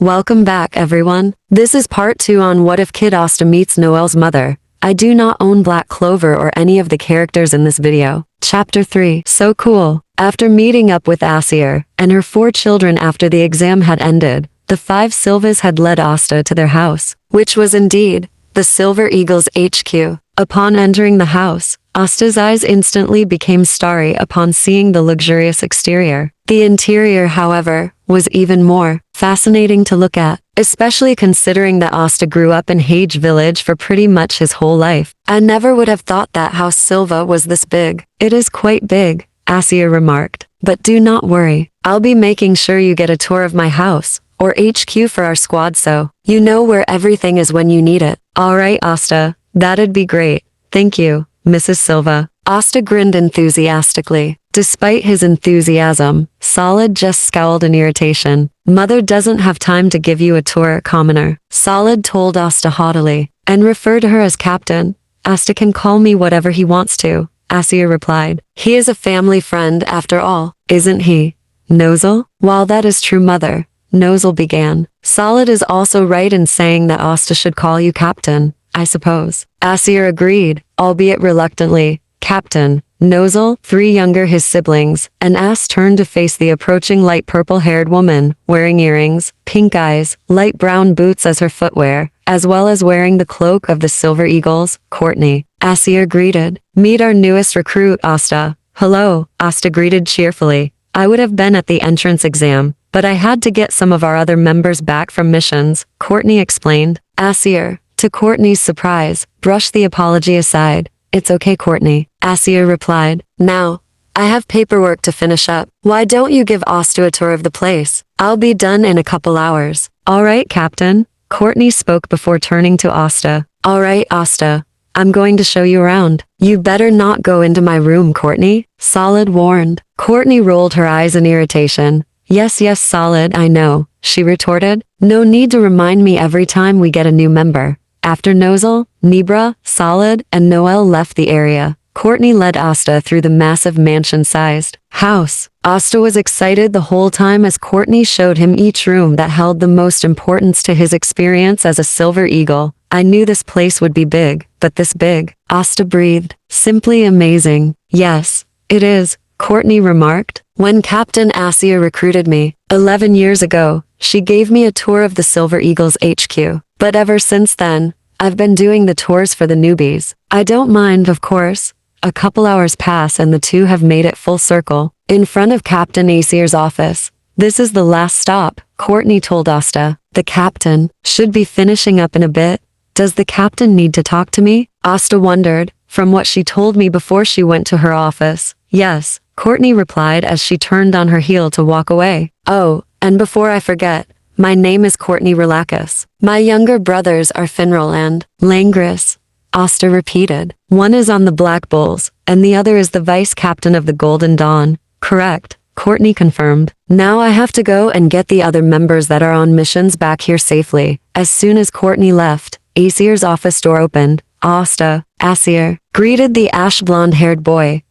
Welcome back, everyone. This is part 2 on What If Kid Asta Meets Noelle's Mother. I do not own Black Clover or any of the characters in this video. Chapter 3. So cool. After meeting up with Asir and her 4 children after the exam had ended, the 5 Silvas had led Asta to their house, which was indeed the Silver Eagle's HQ. Upon entering the house, Asta's eyes instantly became starry upon seeing the luxurious exterior. The interior, however, was even more fascinating to look at, especially considering that Asta grew up in Hage Village for pretty much his whole life. I never would have thought that House Silva was this big. It is quite big, Asir remarked. But do not worry, I'll be making sure you get a tour of my house, or HQ for our squad, so you know where everything is when you need it. Alright, Asta, that'd be great. Thank you, Mrs. Silva. Asta grinned enthusiastically. Despite his enthusiasm, Solid just scowled in irritation. Mother doesn't have time to give you a tour, commoner. Solid told Asta haughtily, and referred to her as Captain. Asta can call me whatever he wants to, Asir replied. He is a family friend after all, isn't he? Noelle? While that is true, Mother, Noelle began. Solid is also right in saying that Asta should call you Captain, I suppose. Asir agreed, albeit reluctantly. Captain, Noelle, 3 younger his siblings, and As turned to face the approaching light purple-haired woman, wearing earrings, pink eyes, light brown boots as her footwear, as well as wearing the cloak of the Silver Eagles, Courtney. Asir greeted. Meet our newest recruit, Asta. Hello, Asta greeted cheerfully. I would have been at the entrance exam, but I had to get some of our other members back from missions, Courtney explained. Asir, to Courtney's surprise, brushed the apology aside. It's okay, Courtney, Asir replied. Now, I have paperwork to finish up. Why don't you give Asta a tour of the place? I'll be done in a couple hours. Alright, Captain, Courtney spoke before turning to Asta. Alright, Asta, I'm going to show you around. You better not go into my room, Courtney, Solid warned. Courtney rolled her eyes in irritation. Yes, Solid, I know, she retorted. No need to remind me every time we get a new member. After Noelle, Nibra, Solid, and Noelle left the area, Courtney led Asta through the massive mansion-sized house. Asta was excited the whole time as Courtney showed him each room that held the most importance to his experience as a Silver Eagle. I knew this place would be big, but this big, Asta breathed. Simply amazing. Yes, it is, Courtney remarked. When Captain Asir recruited me, 11 years ago, she gave me a tour of the Silver Eagle's HQ. But ever since then, I've been doing the tours for the newbies. I don't mind, of course. A couple hours pass and the two have made it full circle, in front of Captain Asir's office. This is the last stop, Courtney told Asta. The captain should be finishing up in a bit. Does the captain need to talk to me? Asta wondered, from what she told me before she went to her office. Yes, Courtney replied as she turned on her heel to walk away. Oh, and before I forget, my name is Courtney Relakis. My younger brothers are Finral and Langris, Asta repeated. One is on the Black Bulls, and the other is the vice captain of the Golden Dawn. Correct, Courtney confirmed. Now I have to go and get the other members that are on missions back here safely. As soon as Courtney left, Asir's office door opened. Asta, Asir, greeted the ash blonde-haired boy.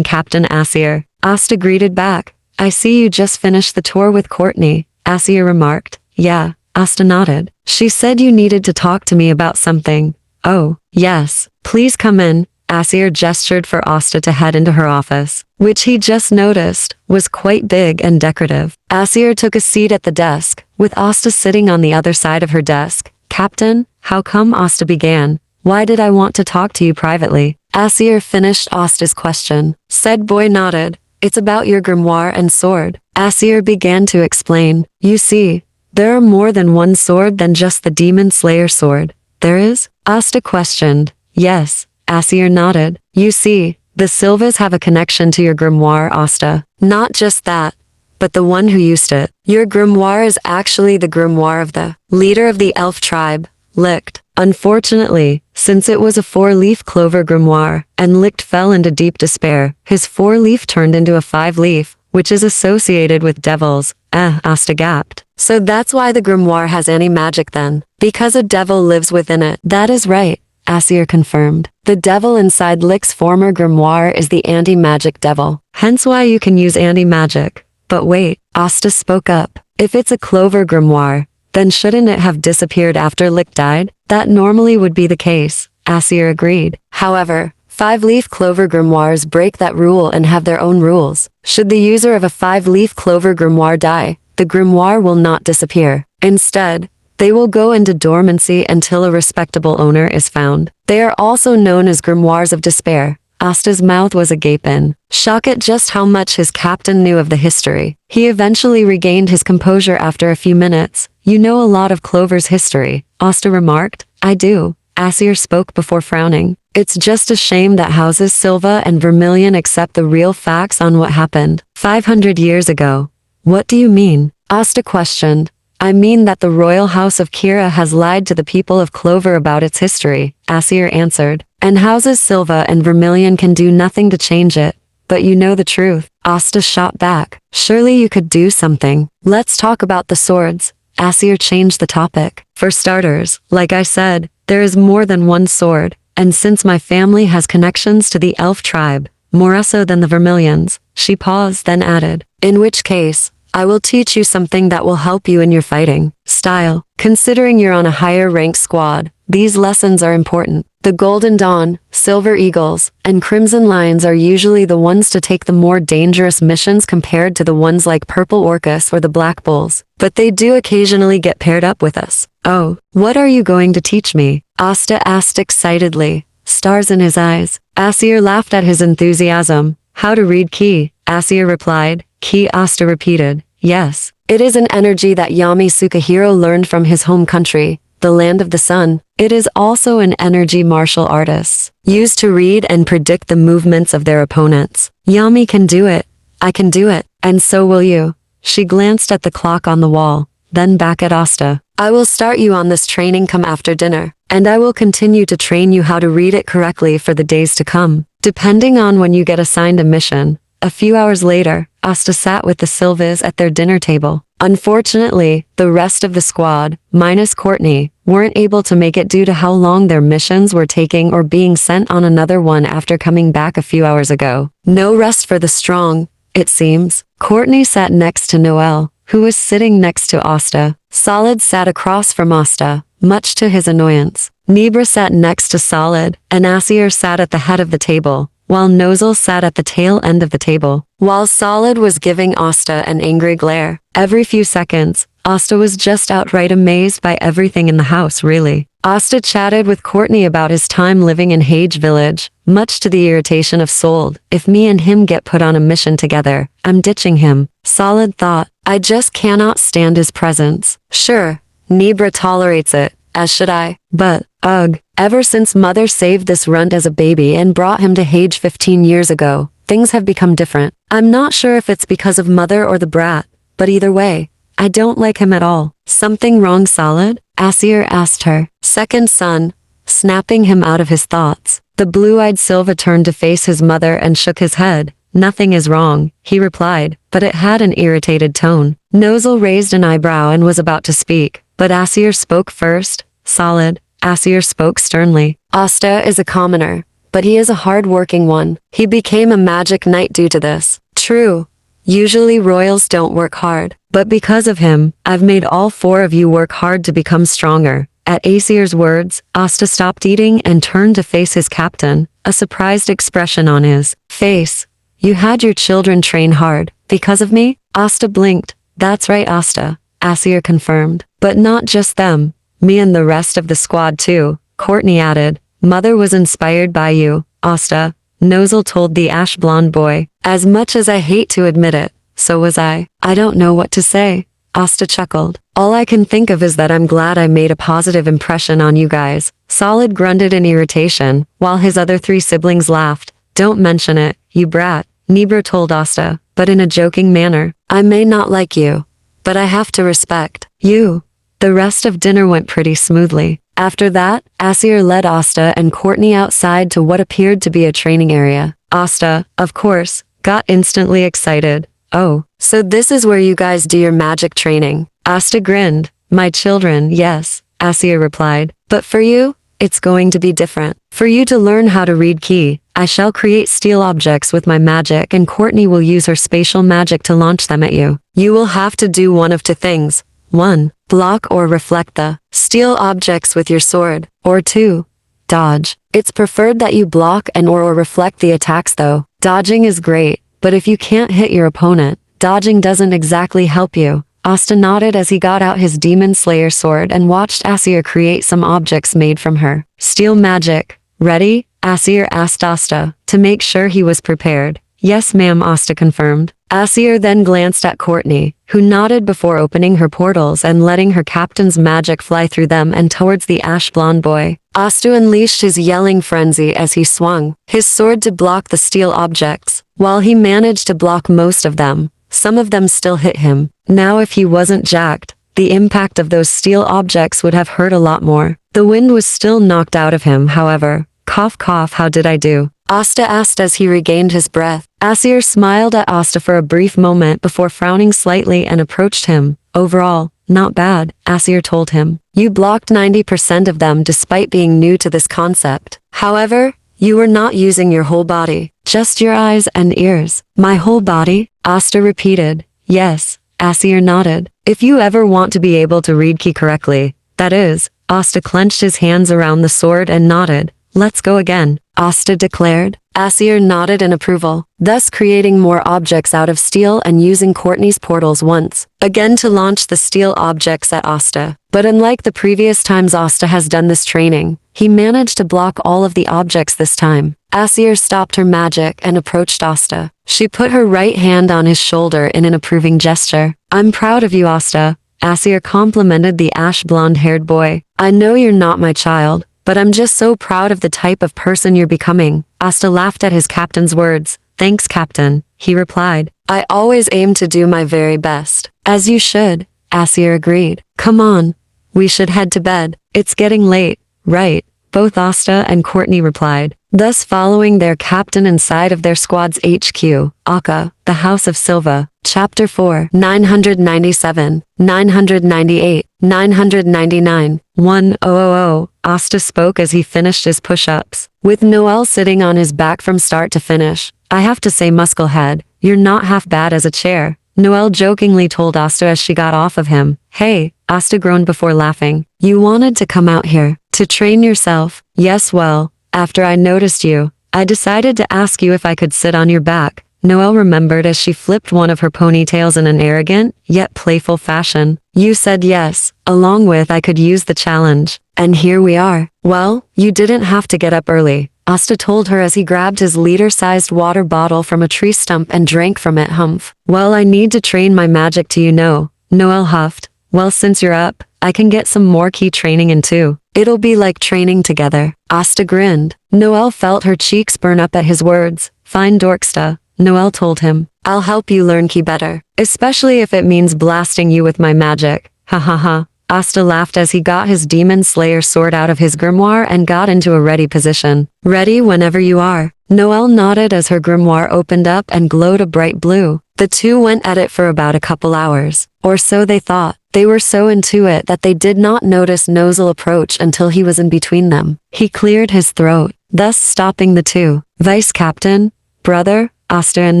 Captain Asir. Asta greeted back. I see you just finished the tour with Courtney, Asir remarked. Yeah, Asta nodded. She said you needed to talk to me about something. Oh, yes, please come in. Asir gestured for Asta to head into her office, which he just noticed was quite big and decorative. Asir took a seat at the desk, with Asta sitting on the other side of her desk. Captain, how come? Asta began. Why did I want to talk to you privately? Asir finished Asta's question. Said boy nodded. It's about your grimoire and sword. Asir began to explain. You see, there are more than one sword than just the Demon Slayer sword. There is? Asta questioned. Yes, Asir nodded. You see, the Silvas have a connection to your grimoire, Asta. Not just that, but the one who used it. Your grimoire is actually the grimoire of the leader of the elf tribe, Licht. Unfortunately, since it was a 4-leaf clover grimoire, and Licht fell into deep despair, his 4-leaf turned into a 5-leaf, which is associated with devils. Asta gasped. So that's why the grimoire has anti-magic then, because a devil lives within it. That is right, Asir confirmed. The devil inside Licht's former grimoire is the anti-magic devil. Hence why you can use anti-magic. But wait, Asta spoke up. If it's a clover grimoire, then shouldn't it have disappeared after Lick died? That normally would be the case, Asir agreed. However, 5-leaf clover grimoires break that rule and have their own rules. Should the user of a 5-leaf clover grimoire die, the grimoire will not disappear. Instead, they will go into dormancy until a respectable owner is found. They are also known as grimoires of despair. Asta's mouth was agape in shock at just how much his captain knew of the history. He eventually regained his composure after a few minutes. You know a lot of Clover's history, Asta remarked. I do, Asir spoke before frowning. It's just a shame that Houses Silva and Vermilion accept the real facts on what happened 500 years ago. What do you mean? Asta questioned. I mean that the royal house of Kira has lied to the people of Clover about its history, Asir answered. And Houses Silva and Vermilion can do nothing to change it. But you know the truth. Asta shot back. Surely you could do something. Let's talk about the swords. Asir changed the topic. For starters, like I said, there is more than one sword. And since my family has connections to the elf tribe, more so than the Vermilions, she paused then added, in which case, I will teach you something that will help you in your fighting style. Considering you're on a higher ranked squad, these lessons are important. The Golden Dawn, Silver Eagles, and Crimson Lions are usually the ones to take the more dangerous missions compared to the ones like Purple Orcus or the Black Bulls. But they do occasionally get paired up with us. Oh, what are you going to teach me? Asta asked excitedly, stars in his eyes. Asir laughed at his enthusiasm. How to read ki, Asir replied. Ki, Asta repeated. Yes, it is an energy that Yami Sukahiro learned from his home country, the land of the sun. It is also an energy martial artists use to read and predict the movements of their opponents. Yami can do it. I can do it. And so will you. She glanced at the clock on the wall, then back at Asta. I will start you on this training come after dinner, and I will continue to train you how to read it correctly for the days to come, depending on when you get assigned a mission. A few hours later, Asta sat with the Silvas at their dinner table. Unfortunately, the rest of the squad, minus Courtney, weren't able to make it due to how long their missions were taking or being sent on another one after coming back a few hours ago. No rest for the strong, it seems. Courtney sat next to Noelle, who was sitting next to Asta. Solid sat across from Asta, much to his annoyance. Nibra sat next to Solid, and Asir sat at the head of the table, while Noelle sat at the tail end of the table. While Solid was giving Asta an angry glare, every few seconds, Asta was just outright amazed by everything in the house, really. Asta chatted with Courtney about his time living in Hage Village, much to the irritation of Sold. If me and him get put on a mission together, I'm ditching him. Solid thought, I just cannot stand his presence. Sure, Nibra tolerates it, as should I. But, ugh, ever since Mother saved this runt as a baby and brought him to Hage 15 years ago, things have become different. I'm not sure if it's because of Mother or the brat, but either way, I don't like him at all. Something wrong, Solid? Asir asked her. Second son, snapping him out of his thoughts. The blue-eyed Silva turned to face his mother and shook his head. Nothing is wrong, he replied, but it had an irritated tone. Noelle raised an eyebrow and was about to speak, but Asir spoke first. Solid, Asir spoke sternly. Asta is a commoner, but he is a hard-working one. He became a magic knight due to this. True. Usually royals don't work hard, but because of him, I've made all 4 of you work hard to become stronger. At Asir's words, Asta stopped eating and turned to face his captain, a surprised expression on his face. You had your children train hard, because of me? Asta blinked. That's right, Asta, Asir confirmed. But not just them. Me and the rest of the squad too, Courtney added. Mother was inspired by you, Asta, Noelle told the ash-blonde boy. As much as I hate to admit it, so was I. I don't know what to say. Asta chuckled. All I can think of is that I'm glad I made a positive impression on you guys. Solid grunted in irritation, while his other 3 siblings laughed. Don't mention it, you brat, Nibra told Asta, but in a joking manner. I may not like you, but I have to respect you. The rest of dinner went pretty smoothly. After that, Asir led Asta and Courtney outside to what appeared to be a training area. Asta, of course, got instantly excited. Oh, so this is where you guys do your magic training? Asta grinned. My children, yes, Asir replied. But for you, it's going to be different. For you to learn how to read ki, I shall create steel objects with my magic and Courtney will use her spatial magic to launch them at you. You will have to do one of two things. 1. Block or reflect the steel objects with your sword. Or 2. Dodge. It's preferred that you block and or reflect the attacks though. Dodging is great, but if you can't hit your opponent, dodging doesn't exactly help you. Asta nodded as he got out his Demon Slayer sword and watched Asir create some objects made from her steel magic. Ready? Asir asked Asta, to make sure he was prepared. Yes ma'am, Asta confirmed. Asir then glanced at Courtney, who nodded before opening her portals and letting her captain's magic fly through them and towards the ash blonde boy. Asta unleashed his yelling frenzy as he swung his sword to block the steel objects. While he managed to block most of them, some of them still hit him. Now if he wasn't jacked, the impact of those steel objects would have hurt a lot more. The wind was still knocked out of him, however. Cough cough, how did I do? Asta asked as he regained his breath. Asir smiled at Asta for a brief moment before frowning slightly and approached him. Overall, not bad, Asir told him. You blocked 90% of them despite being new to this concept. However, you were not using your whole body, just your eyes and ears. My whole body? Asta repeated. Yes, Asir nodded. If you ever want to be able to read ki correctly, that is. Asta clenched his hands around the sword and nodded. Let's go again, Asta declared. Asir nodded in approval, thus creating more objects out of steel and using Courtney's portals once again to launch the steel objects at Asta. But unlike the previous times Asta has done this training, he managed to block all of the objects this time. Asir stopped her magic and approached Asta. She put her right hand on his shoulder in an approving gesture. I'm proud of you, Asta. Asir complimented the ash blonde-haired boy. I know you're not my child, but I'm just so proud of the type of person you're becoming. Asta laughed at his captain's words. Thanks, Captain, he replied. I always aim to do my very best. As you should, Asir agreed. Come on, we should head to bed. It's getting late, right? Both Asta and Courtney replied, thus following their captain inside of their squad's HQ, Akka, the House of Silva. Chapter 4, 997, 998, 999, 1000. Asta spoke as he finished his push-ups. With Noelle sitting on his back from start to finish, I have to say, Musclehead, you're not half bad as a chair, Noelle jokingly told Asta as she got off of him. Hey, Asta groaned before laughing. You wanted to come out here to train yourself? Yes, well, after I noticed you, I decided to ask you if I could sit on your back. Noelle remembered as she flipped one of her ponytails in an arrogant, yet playful fashion. You said yes, along with I could use the challenge. And here we are. Well, you didn't have to get up early, Asta told her as he grabbed his liter-sized water bottle from a tree stump and drank from it. Humph. Well, I need to train my magic to Noelle huffed. Well, since you're up, I can get some more key training in too. It'll be like training together. Asta grinned. Noelle felt her cheeks burn up at his words. Fine dorksta, Noelle told him. I'll help you learn ki better, especially if it means blasting you with my magic. Ha ha ha. Asta laughed as he got his Demon Slayer sword out of his grimoire and got into a ready position. Ready whenever you are. Noelle nodded as her grimoire opened up and glowed a bright blue. The two went at it for about a couple hours, or so they thought. They were so into it that they did not notice Noelle approach until he was in between them. He cleared his throat, thus stopping the two. Vice Captain, brother, Asta and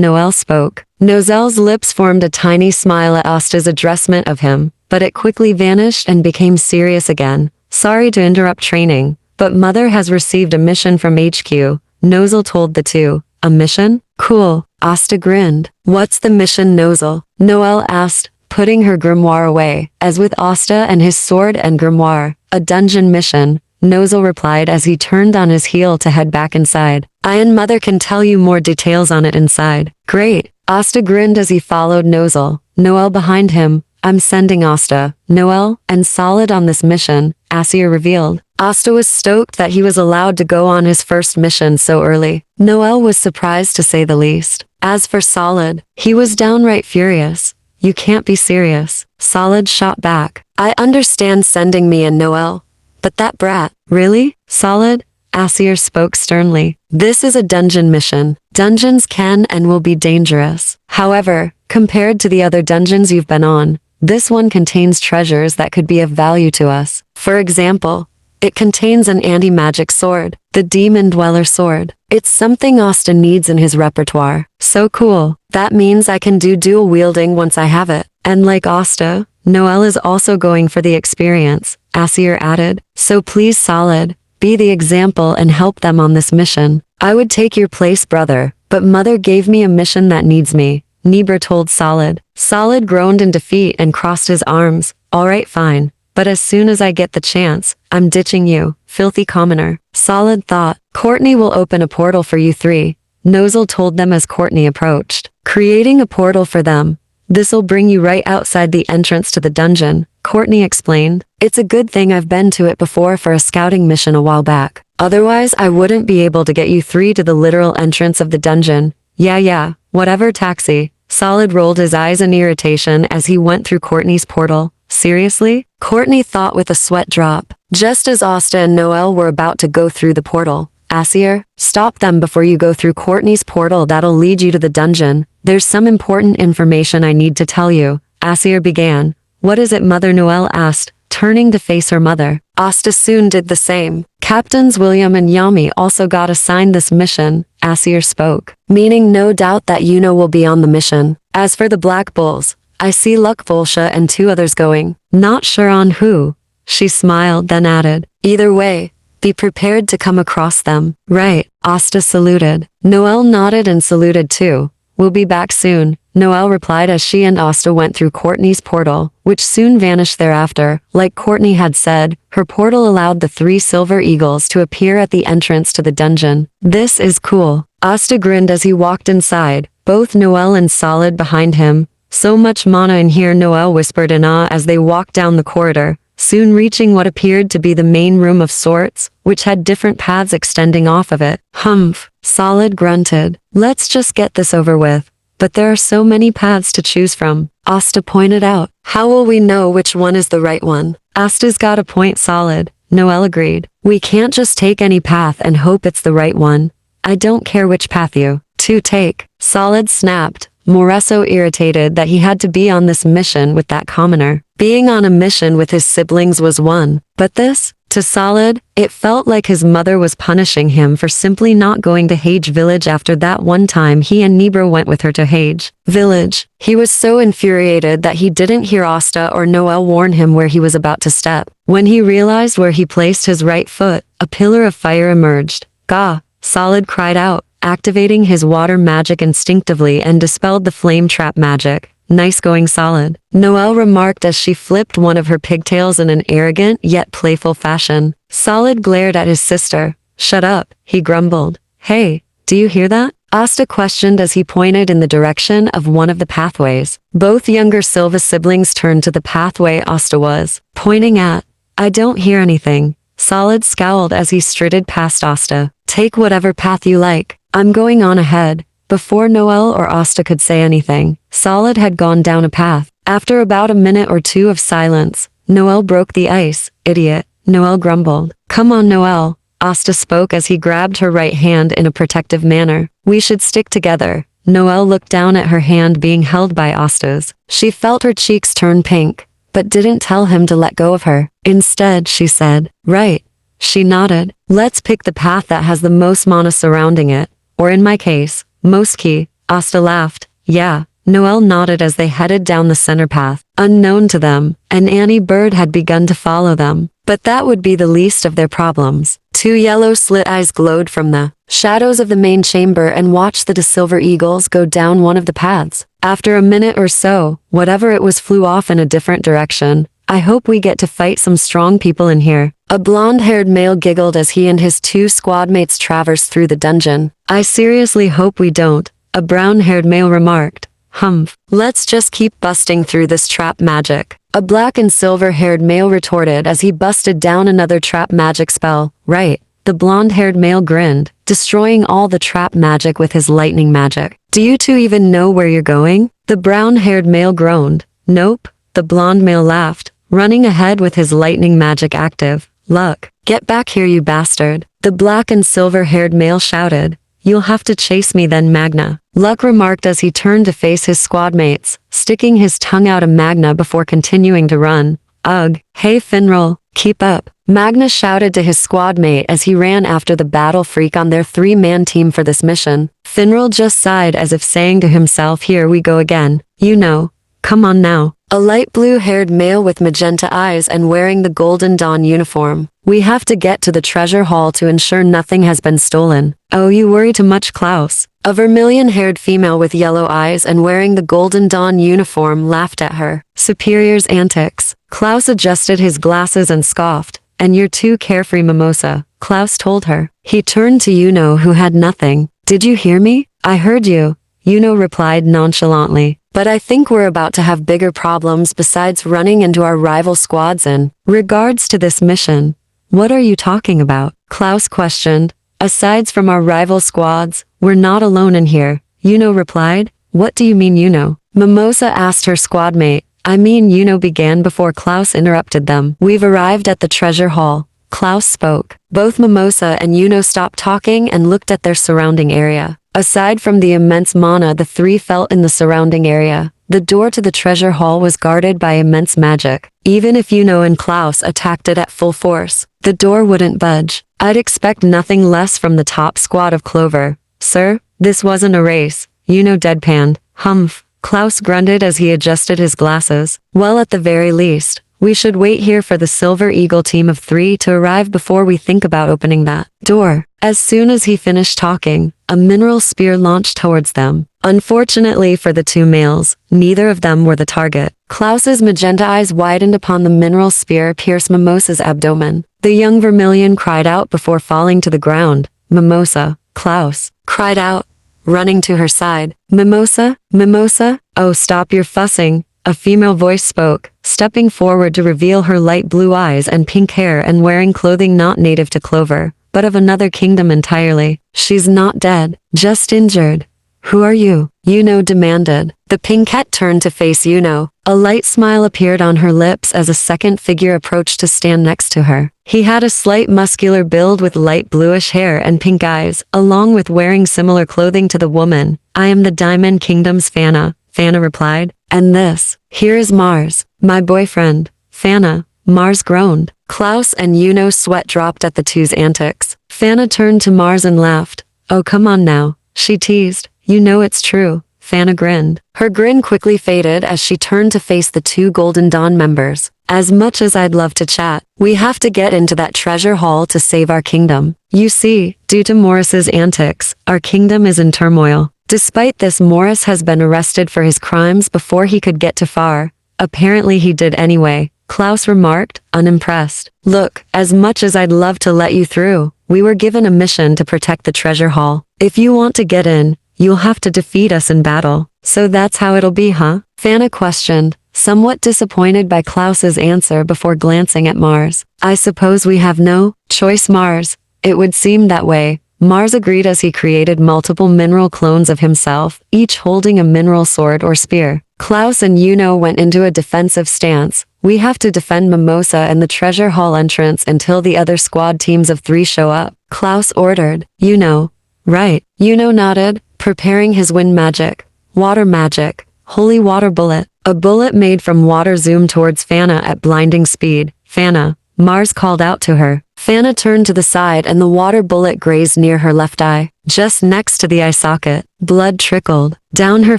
Noelle spoke. Noelle's lips formed a tiny smile at Asta's addressment of him, but it quickly vanished and became serious again. Sorry to interrupt training, but Mother has received a mission from HQ, Noelle told the two. A mission? Cool, Asta grinned. What's the mission, Noelle? Noelle asked, putting her grimoire away. As with Asta and his sword and grimoire, a dungeon mission, Noelle replied as he turned on his heel to head back inside. I and Mother can tell you more details on it inside. Great, Asta grinned as he followed Noelle behind him. I'm sending Asta, Noelle, and Solid on this mission, Asir revealed. Asta was stoked that he was allowed to go on his first mission so early. Noelle was surprised to say the least. As for Solid, he was downright furious. You can't be serious, Solid shot back. I understand sending me and Noelle, but that brat, really? Solid? Asir spoke sternly. This is a dungeon mission. Dungeons can and will be dangerous. However, compared to the other dungeons you've been on, this one contains treasures that could be of value to us. For example, it contains an anti-magic sword. The Demon Dweller Sword. It's something Asta needs in his repertoire. So cool. That means I can do dual wielding once I have it. And like Asta, Noelle is also going for the experience, Asir added. So please Solid, be the example and help them on this mission. I would take your place, brother, but mother gave me a mission that needs me, Nibra told Solid. Solid groaned in defeat and crossed his arms. Alright, fine. But as soon as I get the chance, I'm ditching you, filthy commoner. Solid thought. Courtney will open a portal for you three, Noelle told them as Courtney approached. Creating a portal for them. This'll bring you right outside the entrance to the dungeon, Courtney explained. It's a good thing I've been to it before for a scouting mission a while back. Otherwise I wouldn't be able to get you three to the literal entrance of the dungeon. Yeah, whatever taxi. Solid rolled his eyes in irritation as he went through Courtney's portal. Seriously? Courtney thought with a sweat drop. Just as Asta and Noelle were about to go through the portal, Asir, stop them before you go through Courtney's portal that'll lead you to the dungeon. There's some important information I need to tell you, Asir began. What is it, Mother? Noelle asked, turning to face her mother. Asta soon did the same. Captains William and Yami also got assigned this mission, Asir spoke. Meaning no doubt that Yuno will be on the mission. As for the Black Bulls, I see Luck Volsha and 2 others going. Not sure on who. She smiled, then added, either way, be prepared to come across them. Right, Asta saluted. Noelle nodded and saluted too. We'll be back soon, Noelle replied as she and Asta went through Courtney's portal, which soon vanished thereafter. Like Courtney had said, her portal allowed the 3 silver eagles to appear at the entrance to the dungeon. This is cool. Asta grinned as he walked inside, both Noelle and Solid behind him. So much mana in here, Noelle whispered in awe as they walked down the corridor, soon reaching what appeared to be the main room of sorts, which had different paths extending off of it. Humph, Solid grunted. Let's just get this over with. But there are so many paths to choose from, Asta pointed out. How will we know which one is the right one? Asta's got a point, Solid, Noelle agreed. We can't just take any path and hope it's the right one. I don't care which path you two take, Solid snapped, more so irritated that he had to be on this mission with that commoner. Being on a mission with his siblings was one, but this, to Solid, it felt like his mother was punishing him for simply not going to Hage Village after that one time he and Nibra went with her to Hage Village. He was so infuriated that he didn't hear Asta or Noelle warn him where he was about to step. When he realized where he placed his right foot, a pillar of fire emerged. Gah! Solid cried out, activating his water magic instinctively and dispelled the flame trap magic. Nice going, Solid, Noelle remarked as she flipped one of her pigtails in an arrogant yet playful fashion. Solid glared at his sister. Shut up, he grumbled. Hey, do you hear that? Asta questioned as he pointed in the direction of one of the pathways. Both younger Silva siblings turned to the pathway Asta was pointing at. I don't hear anything. Solid scowled as he strutted past Asta. Take whatever path you like. I'm going on ahead. Before Noelle or Asta could say anything, Solid had gone down a path. After about a minute or two of silence, Noelle broke the ice. Idiot, Noelle grumbled. Come on, Noelle, Asta spoke as he grabbed her right hand in a protective manner. We should stick together. Noelle looked down at her hand being held by Asta's. She felt her cheeks turn pink, but didn't tell him to let go of her. Instead, she said, right. She nodded. Let's pick the path that has the most mana surrounding it. Or in my case, most ki. Asta laughed. Yeah. Noelle nodded as they headed down the center path. Unknown to them, an Annie bird had begun to follow them. But that would be the least of their problems. 2 yellow slit eyes glowed from the shadows of the main chamber and watched the silver eagles go down one of the paths. After a minute or so, whatever it was flew off in a different direction. I hope we get to fight some strong people in here. A blonde-haired male giggled as he and his 2 squad mates traversed through the dungeon. I seriously hope we don't, a brown-haired male remarked. Humph. Let's just keep busting through this trap magic. A black and silver-haired male retorted as he busted down another trap magic spell. Right. The blonde-haired male grinned, destroying all the trap magic with his lightning magic. Do you two even know where you're going? The brown-haired male groaned. Nope. The blonde male laughed, running ahead with his lightning magic active. Luck. Get back here, you bastard. The black and silver-haired male shouted. You'll have to chase me then, Magna. Luck remarked as he turned to face his squad mates, sticking his tongue out a Magna before continuing to run. Ugh, hey Finral, keep up. Magnus shouted to his squad mate as he ran after the battle freak on their three-man team for this mission. Finral just sighed as if saying to himself, here we go again. You know. Come on now. A light blue-haired male with magenta eyes and wearing the Golden Dawn uniform. We have to get to the treasure hall to ensure nothing has been stolen. Oh, you worry too much, Klaus. A vermilion-haired female with yellow eyes and wearing the Golden Dawn uniform laughed at her. Superior's antics. Klaus adjusted his glasses and scoffed. And you're too carefree, Mimosa, Klaus told her. He turned to Yuno, who had nothing. Did you hear me? I heard you, Yuno replied nonchalantly. But I think we're about to have bigger problems besides running into our rival squads in regards to this mission. What are you talking about? Klaus questioned. Asides from our rival squads, we're not alone in here, Yuno replied. What do you mean, Yuno? Mimosa asked her squad mate. I mean, Yuno began before Klaus interrupted them. We've arrived at the treasure hall. Klaus spoke. Both Mimosa and Yuno stopped talking and looked at their surrounding area. Aside from the immense mana the three felt in the surrounding area, the door to the treasure hall was guarded by immense magic. Even if Yuno and Klaus attacked it at full force, the door wouldn't budge. I'd expect nothing less from the top squad of Clover. Sir, this wasn't a race, Yuno deadpanned. Humph. Klaus grunted as he adjusted his glasses. Well, at the very least, we should wait here for the Silver Eagle team of 3 to arrive before we think about opening that door. As soon as he finished talking, a mineral spear launched towards them. Unfortunately for the two males, neither of them were the target. Klaus's magenta eyes widened upon the mineral spear pierce Mimosa's abdomen. The young Vermilion cried out before falling to the ground. Mimosa, Klaus, cried out, running to her side. Mimosa, Mimosa, oh stop your fussing, a female voice spoke, stepping forward to reveal her light blue eyes and pink hair and wearing clothing not native to Clover, but of another kingdom entirely. She's not dead, just injured. Who are you? Yuno demanded. The pinkette turned to face Yuno. A light smile appeared on her lips as a second figure approached to stand next to her. He had a slight muscular build with light bluish hair and pink eyes, along with wearing similar clothing to the woman. I am the Diamond Kingdom's Fana, Fana replied. And this, here is Mars, my boyfriend. Fana, Mars groaned. Klaus and Yuno's sweat dropped at the two's antics. Fana turned to Mars and laughed. Oh come on now, she teased. You know it's true. Fana grinned. Her grin quickly faded as she turned to face the two Golden Dawn members. As much as I'd love to chat, we have to get into that treasure hall to save our kingdom. You see, due to Morris's antics, our kingdom is in turmoil. Despite this, Morris has been arrested for his crimes before he could get too far. Apparently he did anyway, Klaus remarked, unimpressed. Look, as much as I'd love to let you through, we were given a mission to protect the treasure hall. If you want to get in, you'll have to defeat us in battle. So that's how it'll be, huh? Fana questioned, somewhat disappointed by Klaus's answer before glancing at Mars. I suppose we have no choice, Mars. It would seem that way. Mars agreed as he created multiple mineral clones of himself, each holding a mineral sword or spear. Klaus and Yuno went into a defensive stance. We have to defend Mimosa and the treasure hall entrance until the other squad teams of 3 show up, Klaus ordered. Yuno. Right. Yuno nodded, preparing his wind magic. Water magic. Holy water bullet. A bullet made from water zoomed towards Fana at blinding speed. Fana. Mars called out to her. Fana turned to the side and the water bullet grazed near her left eye, just next to the eye socket. Blood trickled down her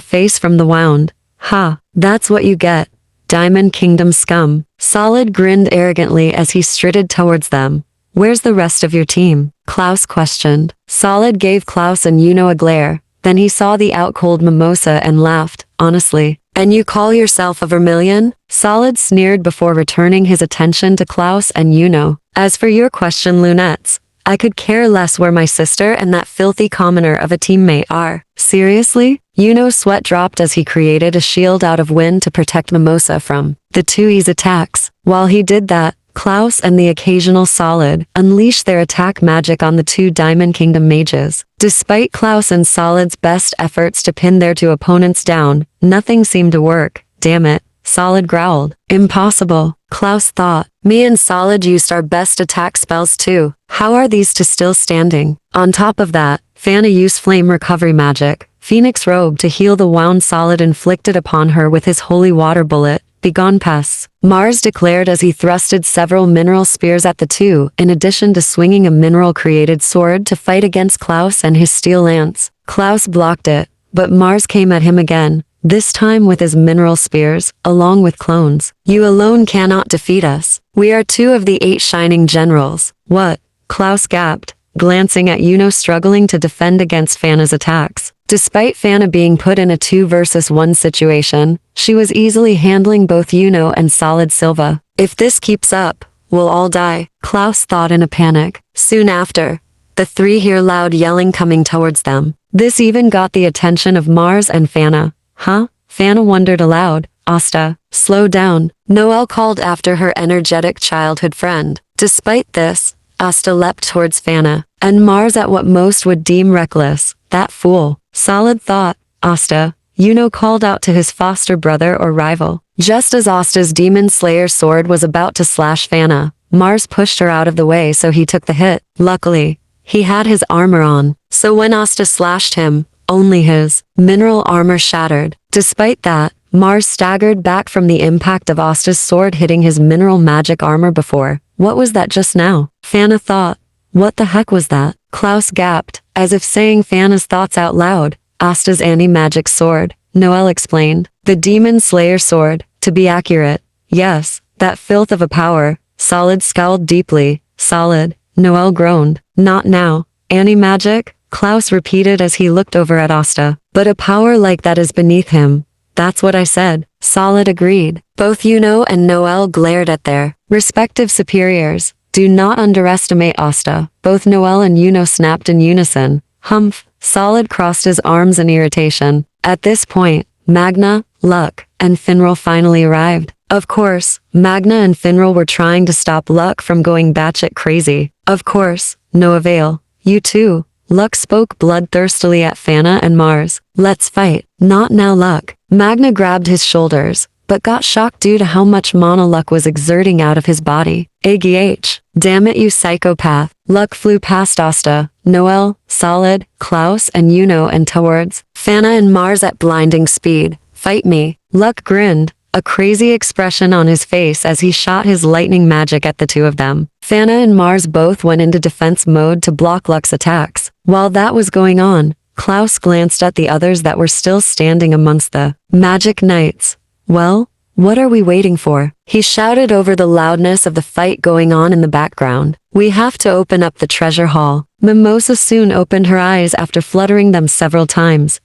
face from the wound. Ha, that's what you get. Diamond Kingdom scum. Solid grinned arrogantly as he strutted towards them. Where's the rest of your team? Klaus questioned. Solid gave Klaus and Yuno a glare. Then he saw the out-cold Mimosa and laughed, honestly. And you call yourself a Vermilion? Solid sneered before returning his attention to Klaus and Yuno. As for your question, Lunettes, I could care less where my sister and that filthy commoner of a teammate are. Seriously? Yuno's sweat dropped as he created a shield out of wind to protect Mimosa from the Tui's attacks. While he did that, Klaus and the occasional Solid unleashed their attack magic on the 2 Diamond Kingdom mages. Despite Klaus and Solid's best efforts to pin their 2 opponents down, nothing seemed to work. Damn it, Solid growled. Impossible, Klaus thought. Me and Solid used our best attack spells too. How are these 2 still standing? On top of that, Fana used flame recovery magic, Phoenix robe, to heal the wound Solid inflicted upon her with his holy water bullet. begone pests, Mars declared as he thrusted several mineral spears at the two, in addition to swinging a mineral-created sword to fight against Klaus and his steel lance. Klaus blocked it, but Mars came at him again, this time with his mineral spears, along with clones. You alone cannot defeat us. We are 2 of the 8 shining generals. What? Klaus gasped, glancing at Yuno struggling to defend against Fana's attacks. Despite Fana being put in a 2 versus 1 situation, she was easily handling both Yuno and Solid Silva. If this keeps up, we'll all die, Klaus thought in a panic. Soon after, the 3 hear loud yelling coming towards them. This even got the attention of Mars and Fana. Huh? Fana wondered aloud. Asta, slow down, Noelle called after her energetic childhood friend. Despite this, Asta leapt towards Fana, and Mars at what most would deem reckless. That fool. Solid thought. Asta, Yuno called out to his foster brother or rival. Just as Asta's Demon Slayer sword was about to slash Fana, Mars pushed her out of the way so he took the hit. Luckily, he had his armor on, so when Asta slashed him, only his mineral armor shattered. Despite that, Mars staggered back from the impact of Asta's sword hitting his mineral magic armor before. What was that just now? Fana thought. What the heck was that? Klaus gasped, as if saying Fana's thoughts out loud. Asta's anti-magic sword, Noelle explained. The Demon Slayer sword, to be accurate. Yes, that filth of a power. Solid scowled deeply. Solid, Noelle groaned. Not now. Anti-magic? Klaus repeated as he looked over at Asta. But a power like that is beneath him. That's what I said. Solid agreed. Both Yuno and Noelle glared at their respective superiors. Do not underestimate Asta. Both Noelle and Yuno snapped in unison. Humph. Solid crossed his arms in irritation. At this point, Magna, Luck, and Finral finally arrived. Of course, Magna and Finral were trying to stop Luck from going batshit crazy. Of course, no avail. You too. Luck spoke bloodthirstily at Fana and Mars. Let's fight. Not now, Luck. Magna grabbed his shoulders, but got shocked due to how much mana Luck was exerting out of his body. AGH. Damn it, you psychopath. Luck flew past Asta, Noelle, Solid, Klaus, and Yuno and towards Fana and Mars at blinding speed. Fight me. Luck grinned, a crazy expression on his face as he shot his lightning magic at the 2 of them. Fana and Mars both went into defense mode to block Luck's attacks. While that was going on, Klaus glanced at the others that were still standing amongst the Magic Knights. Well, what are we waiting for? He shouted over the loudness of the fight going on in the background. We have to open up the treasure hall. Mimosa soon opened her eyes after fluttering them several times.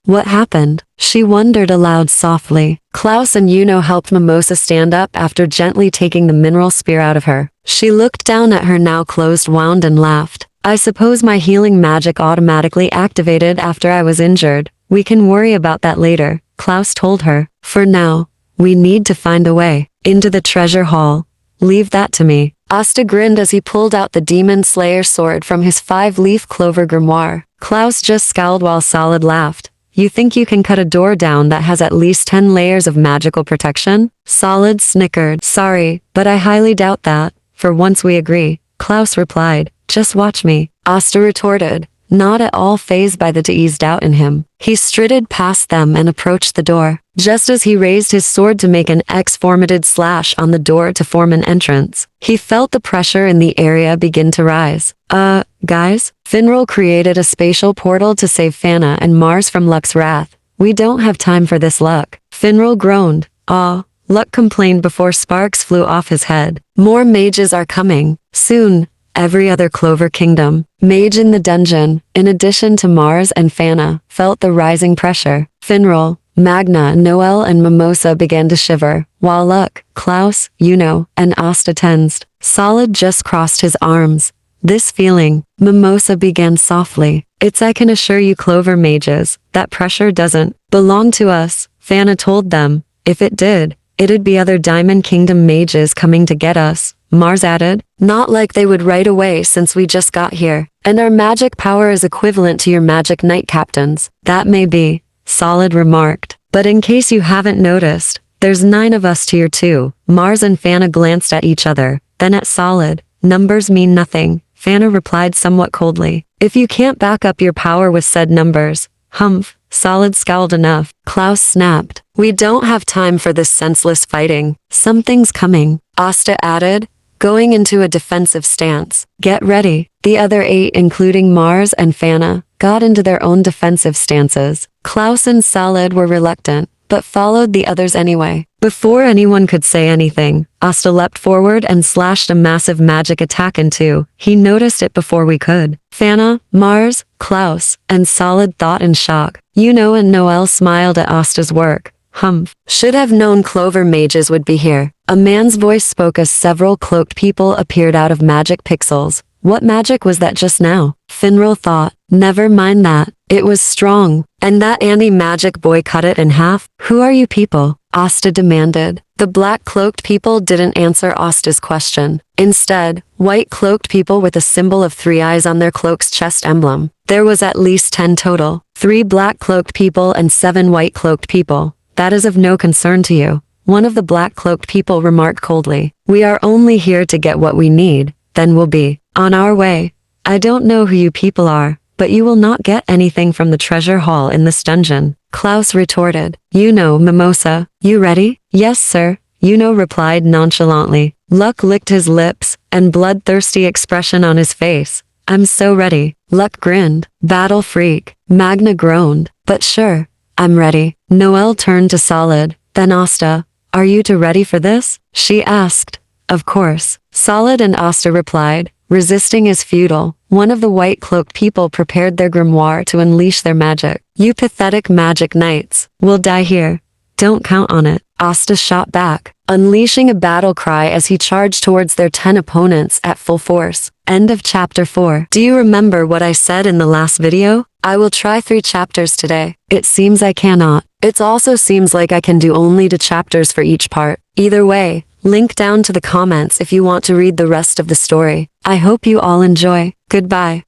What happened? She wondered aloud softly. Klaus and Yuno helped Mimosa stand up after gently taking the mineral spear out of her. She looked down at her now closed wound and laughed. I suppose my healing magic automatically activated after I was injured. We can worry about that later, Klaus told her. For now, we need to find a way into the treasure hall. Leave that to me. Asta grinned as he pulled out the Demon Slayer sword from his 5-leaf clover grimoire. Klaus just scowled while Solid laughed. You think you can cut a door down that has at least 10 layers of magical protection? Solid snickered. Sorry, but I highly doubt that. For once we agree, Klaus replied. Just watch me. Asta retorted, not at all fazed by the teased doubt in him. He strided past them and approached the door. Just as he raised his sword to make an X-formated slash on the door to form an entrance, he felt the pressure in the area begin to rise. Guys? Finral created a spatial portal to save Fana and Mars from Luck's wrath. We don't have time for this, Luck. Finral groaned. Luck complained before sparks flew off his head. More mages are coming. Soon. Every other Clover Kingdom mage in the dungeon, in addition to Mars and Fana, felt the rising pressure. Finral, Magna, Noelle, and Mimosa began to shiver, while Luck, Klaus, Yuno, and Asta tensed. Solid just crossed his arms. This feeling, Mimosa began softly. I can assure you Clover mages, that pressure doesn't belong to us, Fana told them. If it did, it'd be other Diamond Kingdom mages coming to get us. Mars added, not like they would right away since we just got here, and our magic power is equivalent to your magic knight captains. That may be, Solid remarked, but in case you haven't noticed, there's 9 of us to your 2. Mars and Fana glanced at each other, then at Solid. Numbers mean nothing, Fana replied somewhat coldly. If you can't back up your power with said numbers, humph, Solid scowled enough. Klaus snapped. We don't have time for this senseless fighting. Something's coming, Asta added, going into a defensive stance. Get ready. The other 8, including Mars and Fana, got into their own defensive stances. Klaus and Solid were reluctant, but followed the others anyway. Before anyone could say anything, Asta leapt forward and slashed a massive magic attack in two. He noticed it before we could. Fana, Mars, Klaus, and Solid thought in shock. Yuno and Noelle smiled at Asta's work. Humph. Should have known Clover mages would be here. A man's voice spoke as several cloaked people appeared out of magic pixels. What magic was that just now? Finral thought. Never mind that. It was strong. And that anti-magic boy cut it in half? Who are you people? Asta demanded. The black cloaked people didn't answer Asta's question. Instead, white cloaked people with a symbol of 3 eyes on their cloak's chest emblem. There was at least 10 total. 3 black cloaked people and 7 white cloaked people. That is of no concern to you. One of the black cloaked people remarked coldly. We are only here to get what we need. Then we'll be on our way. I don't know who you people are, but you will not get anything from the treasure hall in this dungeon. Klaus retorted. You know, Mimosa. You ready? Yes, sir. Yuno replied nonchalantly. Luck licked his lips, and bloodthirsty expression on his face. I'm so ready. Luck grinned. Battle freak. Magna groaned. But sure, I'm ready. Noelle turned to Solid, then Asta. Are you two ready for this? She asked. Of course. Solid and Asta replied. Resisting is futile. One of the white-cloaked people prepared their grimoire to unleash their magic. You pathetic magic knights will die here. Don't count on it. Asta shot back, unleashing a battle cry as he charged towards their 10 opponents at full force. End of chapter 4. Do you remember what I said in the last video? I will try 3 chapters today. It seems I cannot. It also seems like I can do only 2 chapters for each part. Either way, link down to the comments if you want to read the rest of the story. I hope you all enjoy. Goodbye.